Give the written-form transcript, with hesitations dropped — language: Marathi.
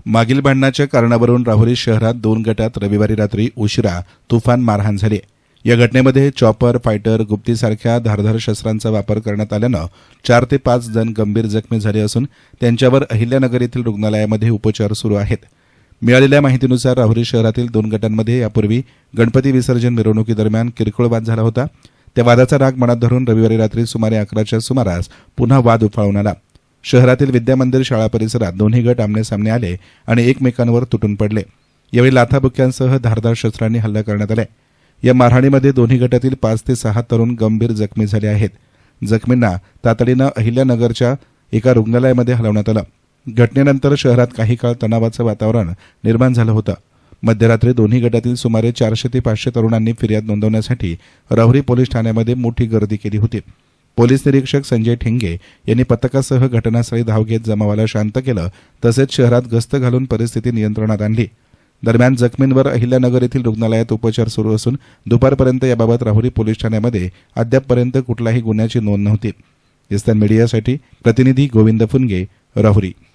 मागील भांडणाच्या कारणावरून राहुरी शहरात 2 गटात रविवारी रात्री उशिरा तुफान मारहाण झाली। या घटनेमध्ये चॉपर, फायटर, गुप्तीसारख्या धारदार शस्त्रांचा वापर करण्यात आल्यानं 4 ते 5 जण गंभीर जखमी झाले असून त्यांच्यावर अहिल्यानगर येथील रुग्णालयामध्ये उपचार सुरू आहेत। मिळालेल्या माहितीनुसार राहुरी शहरातील 2 गटांमध्ये यापूर्वी गणपती विसर्जन मिरवणुकीदरम्यान किरकोळ वाद झाला होता। त्या वादाचा राग मनात धरून रविवारी रात्री सुमारे 11च्या सुमारास पुन्हा वाद उफाळून आला। शहरातील विद्यामंदिर शाळा परिसरात दोन्ही गट आमनेसामने आले आणि एकमेकांवर तुटून पडले। यावेळी लाथाबुक्क्यांसह धारदार शस्त्रांनी हल्ला करण्यात आला। या मारहाणीमध्ये दोन्ही गटातील 5 ते 6 तरुण गंभीर जखमी झाले आहेत। जखमींना तातडीनं अहिल्यानगरच्या एका रुग्णालयामध्ये हलवण्यात आलं। घटनेनंतर शहरात काही काळ तणावाचं वातावरण निर्माण झालं होतं। मध्यरात्री दोन्ही गटातील सुमारे 400 ते 500 तरुणांनी फिर्याद नोंदवण्यासाठी राहुरी पोलीस ठाण्यामध्ये मोठी गर्दी केली होती। पोलीस निरीक्षक संजय ठेंगे यांनी पथकासह घटनास्थळी धाव घेत जमावाला शांत केलं, तसेच शहरात गस्त घालून परिस्थिती नियंत्रणात आणली। दरम्यान जखमींवर अहिल्यानगर येथील रुग्णालयात उपचार सुरू असून दुपारपर्यंत याबाबत राहुरी पोलीस ठाण्यामध्ये अद्यापपर्यंत कुठल्याही गुन्ह्याची नोंद नव्हती। इस्तान मीडियासाठी प्रतिनिधी गोविंद फुनगे, राहुरी।